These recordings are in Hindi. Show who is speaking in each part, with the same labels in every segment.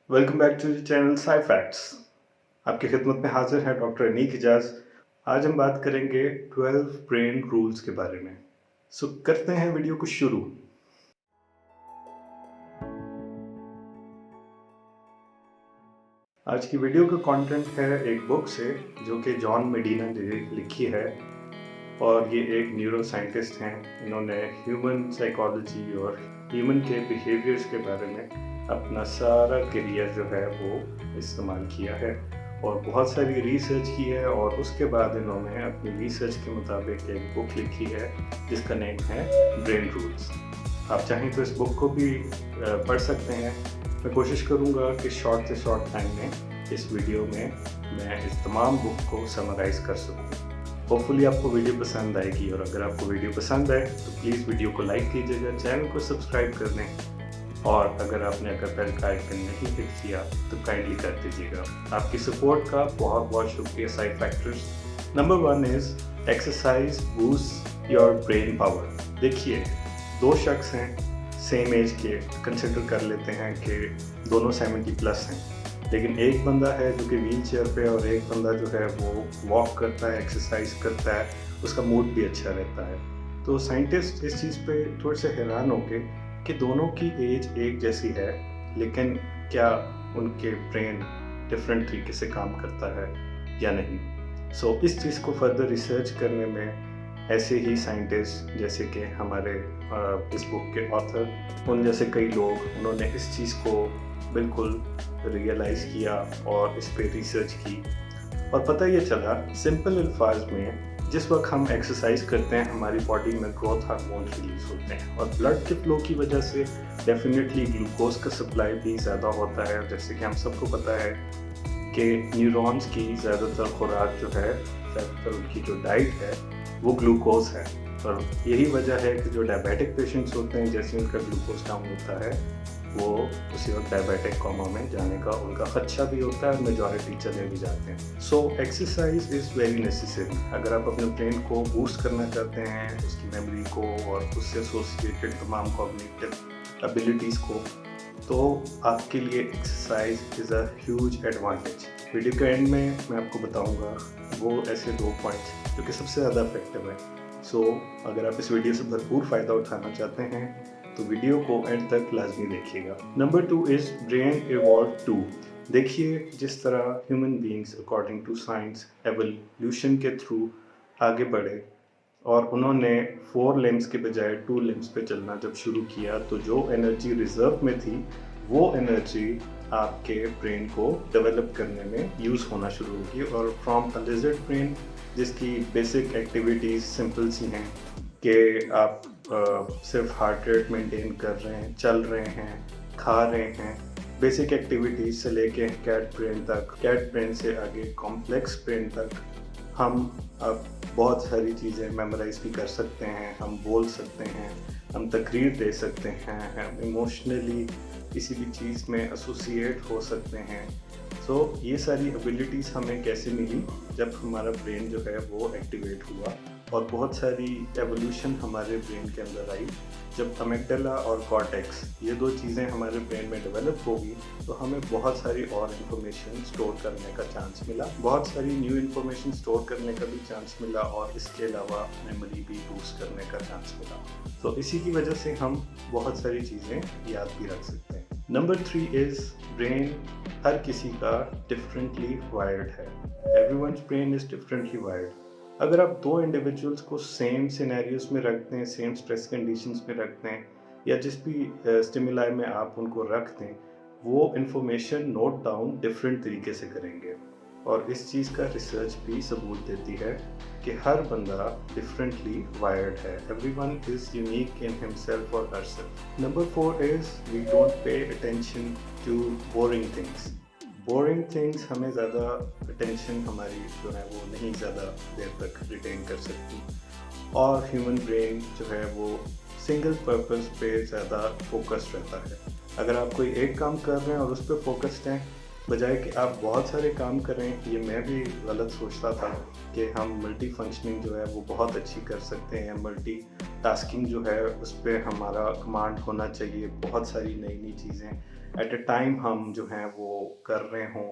Speaker 1: Welcome back to the channel sci facts. आपकी खिदमत में हाजिर है डॉक्टर अनीक हिजाज। आज हम बात करेंगे 12 ब्रेन रूल्स के बारे में। सो करते हैं वीडियो को शुरू। आज की वीडियो का कंटेंट है एक बुक से जो कि जॉन मेडिना ने लिखी है और ये एक न्यूरो साइंटिस्ट हैं। इन्होंने ह्यूमन साइकोलॉजी और ह्यूमन के बिहेवियर्स के बारे में अपना सारा करियर जो है वो इस्तेमाल किया है और बहुत सारी रिसर्च की है और उसके बाद इन्होंने अपनी रिसर्च के मुताबिक एक बुक लिखी है जिसका नेम है ब्रेन रूल्स। आप चाहें तो इस बुक को भी पढ़ सकते हैं। मैं कोशिश करूँगा कि शॉर्ट से शॉर्ट टाइम में इस वीडियो में मैं इस तमाम बुक को समराइज़ कर सकूँ। होपफुली आपको वीडियो पसंद आएगी और अगर आपको वीडियो पसंद आए तो प्लीज़ वीडियो को लाइक कीजिएगा, चैनल को सब्सक्राइब कर दें और अगर आपने बेल का आइकन नहीं हिट किया तो काइंडली कर दीजिएगा। आपकी सपोर्ट का बहुत बहुत शुक्रिया Sai factors. Number 1 is exercise boost your brain power. देखिए, दो शख्स हैं सेम एज के, कंसिडर कर लेते हैं कि दोनों 70+ हैं, लेकिन एक बंदा है जो कि व्हील चेयर पे और एक बंदा जो है वो वॉक करता है, एक्सरसाइज करता है, उसका मूड भी अच्छा रहता है। तो साइंटिस्ट इस चीज़ पे थोड़े से हैरान हो गए कि दोनों की एज एक जैसी है लेकिन क्या उनके ब्रेन डिफरेंट तरीके से काम करता है या नहीं। सो इस चीज़ को फर्दर रिसर्च करने में ऐसे ही साइंटिस्ट जैसे कि हमारे इस बुक के ऑथर, उन जैसे कई लोग, उन्होंने इस चीज़ को बिल्कुल रियलाइज़ किया और इस पे रिसर्च की और पता ये चला सिंपल अल्फाज में, जिस वक्त हम एक्सरसाइज करते हैं हमारी बॉडी में ग्रोथ हार्मोन रिलीज होते हैं और ब्लड के फ्लो की वजह से डेफिनेटली ग्लूकोज का सप्लाई भी ज़्यादा होता है। जैसे कि हम सबको पता है कि न्यूरॉन्स की ज़्यादातर खुराक जो है, ज़्यादातर उनकी जो डाइट है वो ग्लूकोज है और यही वजह है कि जो डायबिटिक पेशेंट्स होते हैं जैसे उनका ग्लूकोज डाउन होता है वो उसी वक्त डायबिटिक कोमा में जाने का उनका खदशा भी होता है और मेजॉरिटी चले भी जाते हैं। So exercise is very necessary. अगर आप अपने ब्रेन को बूस्ट करना चाहते हैं, उसकी मेमोरी को और उससे एसोसिएटेड तमाम कॉग्निटिव एबिलिटीज़ को, तो आपके लिए exercise is a huge advantage. Video के एंड में मैं आपको बताऊंगा वो ऐसे 2 पॉइंट्स जो कि सबसे ज़्यादा इफेक्टिव है। सो अगर आप इस वीडियो से भरपूर फ़ायदा उठाना चाहते हैं तो वीडियो को एंड तक लाजमी देखिएगा। Number 2 is brain evolve too. देखिए, जिस तरह human beings according to science evolution के थ्रू आगे बढ़े और उन्होंने 4 लिम्स के बजाय 2 लिम्स पे चलना जब शुरू किया, तो जो एनर्जी रिजर्व में थी वो एनर्जी आपके ब्रेन को डेवलप करने में यूज़ होना शुरू होगी और फ्रॉम अ लिजर्ड ब्रेन जिसकी बेसिक एक्टिविटीज़ सिंपल सी हैं कि आप सिर्फ हार्ट रेट मेंटेन कर रहे हैं, चल रहे हैं, खा रहे हैं, बेसिक एक्टिविटीज़ से लेके कैट ब्रेन तक, कैट ब्रेन से आगे कॉम्प्लेक्स ब्रेन तक हम अब बहुत सारी चीज़ें मेमोराइज भी कर सकते हैं, हम बोल सकते हैं, हम तकरीर दे सकते हैं, हम इमोशनली किसी भी चीज़ में एसोसिएट हो सकते हैं। सो ये सारी एबिलिटीज़ हमें कैसे मिली? जब हमारा ब्रेन जो है वो एक्टिवेट हुआ और बहुत सारी एवोल्यूशन हमारे ब्रेन के अंदर आई। जब अमेगडाला और कॉर्टेक्स ये 2 चीज़ें हमारे ब्रेन में डेवलप होगी तो हमें बहुत सारी और इन्फॉर्मेशन स्टोर करने का चांस मिला, बहुत सारी न्यू इन्फॉर्मेशन स्टोर करने का भी चांस मिला और इसके अलावा मेमोरी भी बूस्ट करने का चांस मिला। तो इसी की वजह से हम बहुत सारी चीज़ें याद भी रख सकते हैं। नंबर 3 इज़ ब्रेन हर किसी का डिफरेंटली वायर्ड है। Everyone's brain is differently wired. अगर आप 2 इंडिविजुअल्स को सेम सिनेरियोज में रख दें, सेम स्ट्रेस कंडीशंस में रख दें या जिस भी स्टिमुलाई में आप उनको रख दें, वो इन्फॉर्मेशन नोट डाउन डिफरेंट तरीके से करेंगे और इस चीज़ का रिसर्च भी सबूत देती है कि हर बंदा डिफरेंटली वायर्ड है। Everyone is unique in himself और herself. Number 4 is we don't pay attention to boring things. Boring things हमें ज़्यादा अटेंशन हमारी जो है वो नहीं ज़्यादा देर तक रिटेन कर सकती और ह्यूमन ब्रेन जो है वो सिंगल पर्पस पे ज़्यादा फोकस्ड रहता है। अगर आप कोई एक काम कर रहे हैं और उस पर फोकस्ड हैं बजाय कि आप बहुत सारे काम करें। ये मैं भी गलत सोचता था कि हम मल्टी फंक्शनिंग जो है वो बहुत अच्छी कर सकते हैं, मल्टी टास्किंग जो है उस पर हमारा कमांड होना चाहिए, बहुत सारी नई नई चीज़ें एट अ टाइम हम जो हैं वो कर रहे हों,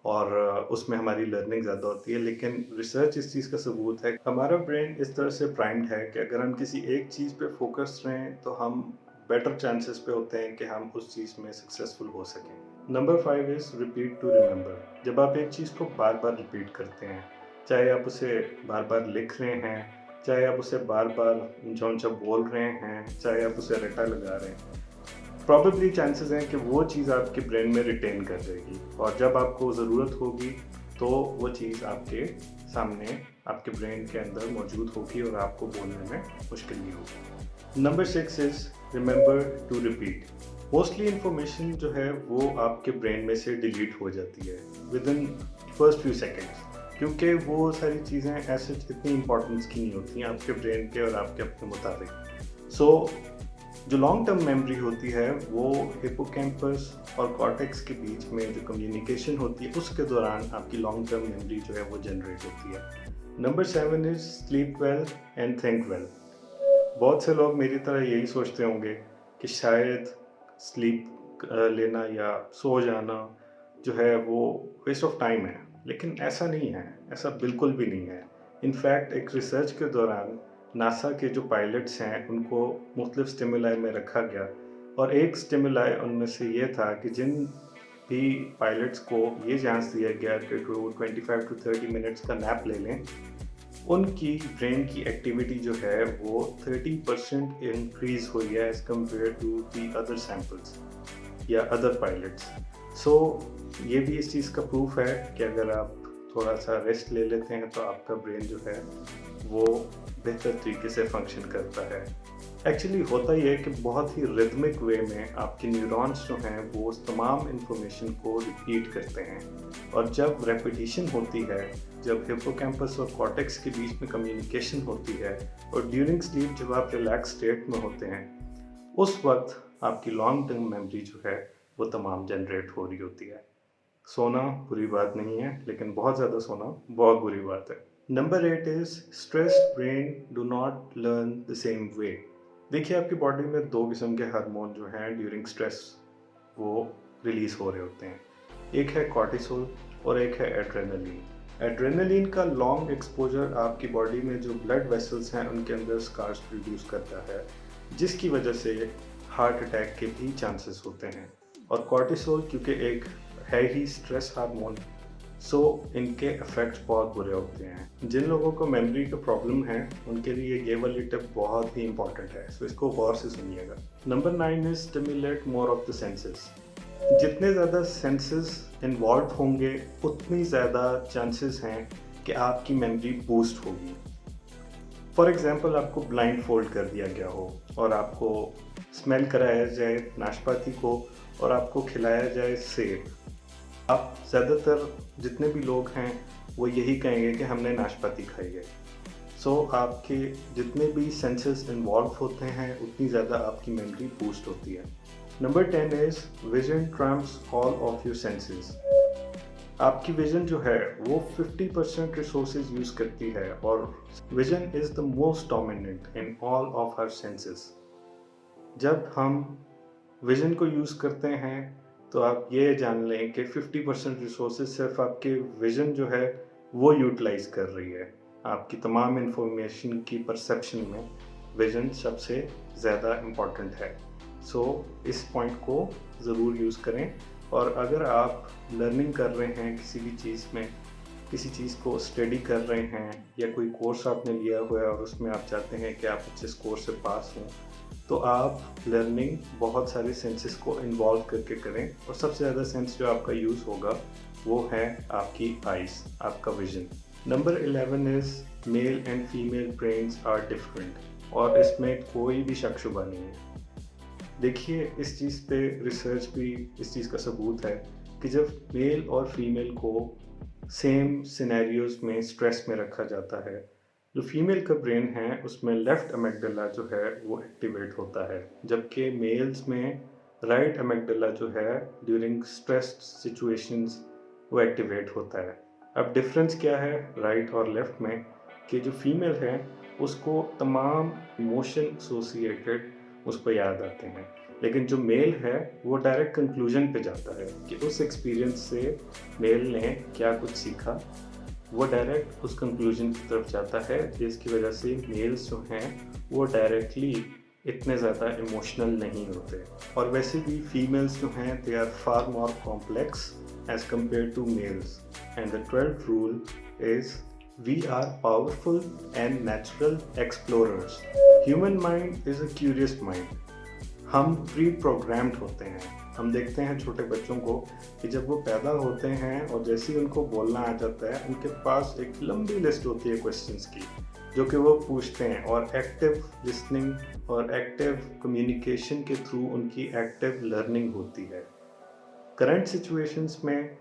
Speaker 1: और उसमें हमारी लर्निंग ज़्यादा होती है। लेकिन रिसर्च इस चीज़ का सबूत है कि हमारा ब्रेन इस तरह से प्राइम्ड है कि अगर हम किसी एक चीज़ पे फोकस रहें तो हम बेटर चांसेस पे होते हैं कि हम उस चीज़ में सक्सेसफुल हो सकें। Number 5 is repeat to remember. जब आप एक चीज़ को बार बार रिपीट करते हैं, चाहे आप उसे बार बार लिख रहे हैं, चाहे आप उसे बार बार ऊंचा ऊंचा बोल रहे हैं, चाहे आप उसे रटा लगा रहे हैं, प्रॉबेबली चांसेस हैं कि वो चीज़ आपके ब्रेन में रिटेन कर जाएगी, और जब आपको ज़रूरत होगी तो वो चीज़ आपके सामने आपके ब्रेन के अंदर मौजूद होगी और आपको बोलने में मुश्किल नहीं होगी। Number 6 is remember to repeat. Mostly information जो है वो आपके ब्रेन में से डिलीट हो जाती है with in first few seconds, क्योंकि वो सारी चीज़ें ऐसे इतनी इंपॉर्टेंस की नहीं होती हैं आपके ब्रेन के और आपके अपने मुताबिक। सो जो लॉन्ग टर्म मेमोरी होती है वो हिपोकैम्पस और कॉर्टेक्स के बीच में जो कम्युनिकेशन होती है उसके दौरान आपकी लॉन्ग टर्म मेमोरी जो है वो जनरेट होती है। Number 7 is sleep well and think well. बहुत से लोग मेरी तरह यही सोचते होंगे कि शायद स्लीप लेना या सो जाना जो है वो वेस्ट ऑफ टाइम है, लेकिन ऐसा नहीं है, ऐसा बिल्कुल भी नहीं है। इनफैक्ट एक रिसर्च के दौरान नासा के जो पायलट्स हैं उनको मुख्तलिफ स्टिमुलाई में रखा गया, और एक स्टिमुलाई उनमें से ये था कि जिन भी पायलट्स को ये चांस दिया गया कि वो 25 to 30 मिनट्स का नैप ले लें, उनकी ब्रेन की एक्टिविटी जो है वो 30% इंक्रीज हुई है as compare to the other samples या अदर पायलट्स। सो ये भी इस चीज़ का प्रूफ है कि अगर आप थोड़ा सा रेस्ट ले लेते हैं तो आपका ब्रेन जो है वो बेहतर तरीके से फंक्शन करता है। एक्चुअली होता ये है कि बहुत ही रिदमिक वे में आपके न्यूरॉन्स जो हैं वो उस तमाम इंफॉर्मेशन को रिपीट करते हैं, और जब रेपिटिशन होती है, जब हिप्पोकैम्पस और कॉर्टेक्स के बीच में कम्युनिकेशन होती है, और ड्यूरिंग स्लीप जब आप रिलैक्स स्टेट में होते हैं, उस वक्त आपकी लॉन्ग टर्म मेमोरी जो है वो तमाम जनरेट हो रही होती है। सोना बुरी बात नहीं है, लेकिन बहुत ज़्यादा सोना बहुत बुरी बात है। Number 8 is stress brain do not learn the same way. देखिए, आपकी बॉडी में दो किस्म के हार्मोन जो हैं ड्यूरिंग स्ट्रेस वो रिलीज हो रहे होते हैं। एक है कॉर्टिसोल और एक है एड्रेनलिन। एड्रेनलिन का लॉन्ग एक्सपोजर आपकी बॉडी में जो ब्लड वेसल्स हैं उनके अंदर स्कार्स प्रोड्यूस करता है, जिसकी वजह से हार्ट अटैक के भी चांसेस होते हैं। और कॉर्टिसोल क्योंकि एक है ही स्ट्रेस हार्मोन, सो इनके इफेक्ट्स बहुत बुरे होते हैं। जिन लोगों को मेमोरी का प्रॉब्लम है उनके लिए ये वाली टिप बहुत ही इंपॉर्टेंट है, सो इसको गौर से सुनिएगा। Number 9 is stimulate more of the senses. जितने ज़्यादा सेंसेस इन्वॉल्व होंगे उतनी ज़्यादा चांसेस हैं कि आपकी मेमोरी बूस्ट होगी। फॉर एग्जाम्पल, आपको ब्लाइंड फोल्ड कर दिया गया हो और आपको स्मेल कराया जाए नाशपाती को और आपको खिलाया जाए सेब। आप ज़्यादातर जितने भी लोग हैं वो यही कहेंगे कि हमने नाशपाती खाई है। सो आपके जितने भी सेंसेस इन्वॉल्व होते हैं उतनी ज़्यादा आपकी मेमोरी बूस्ट होती है। Number 10 is vision trumps all of your senses. आपकी विजन जो है वो 50% रिसोर्सेज यूज़ करती है, और vision is the most dominant in all of our senses. जब हम विजन को यूज़ करते हैं तो आप ये जान लें कि 50% रिसोर्सेज सिर्फ आपके विजन जो है वो यूटिलाइज कर रही है। आपकी तमाम इंफॉर्मेशन की परसेप्शन में विजन सबसे ज़्यादा इम्पॉर्टेंट है। सो इस पॉइंट को ज़रूर यूज़ करें। और अगर आप लर्निंग कर रहे हैं किसी भी चीज़ में, किसी चीज़ को स्टडी कर रहे हैं, या कोई कोर्स आपने लिया हुआ है और उसमें आप चाहते हैं कि आप अच्छे स्कोर से पास हों, तो आप लर्निंग बहुत सारे सेंसेस को इन्वॉल्व करके करें। और सबसे ज़्यादा सेंस जो आपका यूज़ होगा वो है आपकी आइज़, आपका vision. Number 11 is male and female brains are different, और इसमें कोई भी शक शुबा नहीं है। देखिए, इस चीज़ पे रिसर्च भी इस चीज़ का सबूत है कि जब मेल और फीमेल को सेम सिनेरियोज में स्ट्रेस में रखा जाता है, जो फीमेल का ब्रेन है उसमें लेफ्ट अमेगडाला जो है वो एक्टिवेट होता है, जबकि मेल्स में राइट एमिगडाला जो है ड्यूरिंग स्ट्रेस्ड सिचुएशंस वो एक्टिवेट होता है। अब डिफरेंस क्या है राइट और लेफ्ट में कि जो फीमेल है उसको तमाम इमोशन एसोसिएटेड उसको याद आते हैं, लेकिन जो मेल है वो डायरेक्ट कंक्लूजन पे जाता है कि उस एक्सपीरियंस से मेल ने क्या कुछ सीखा। वो डायरेक्ट उस कंक्लूजन की तरफ जाता है, जिसकी वजह से मेल्स जो हैं वो डायरेक्टली इतने ज़्यादा इमोशनल नहीं होते। और वैसे भी फीमेल्स जो हैं they are far more complex as compared to males, and the 12th rule is we are powerful and natural explorers. Human mind is a curious mind. हम प्री प्रोग्राम्ड होते हैं। हम देखते हैं छोटे बच्चों को कि जब वो पैदा होते हैं और जैसे ही उनको बोलना आ जाता है उनके पास एक लंबी लिस्ट होती है क्वेश्चंस की जो कि वो पूछते हैं, और एक्टिव लिसनिंग और एक्टिव कम्युनिकेशन के थ्रू उनकी एक्टिव लर्निंग होती है। करंट सिचुएशंस में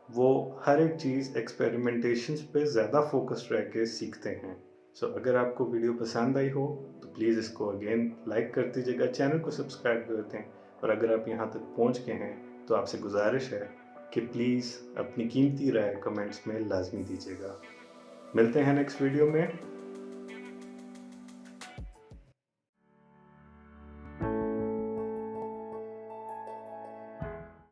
Speaker 1: वो हर एक चीज़ एक्सपेरिमेंटेशंस पे ज़्यादा फोकस्ड रह के सीखते हैं। सो अगर आपको वीडियो पसंद आई हो तो प्लीज़ इसको अगेन लाइक कर दीजिएगा, चैनल को सब्सक्राइब कर दें, और अगर आप यहाँ तक पहुँच गए हैं तो आपसे गुजारिश है कि प्लीज़ अपनी कीमती राय कमेंट्स में लाजमी दीजिएगा। मिलते हैं नेक्स्ट वीडियो में।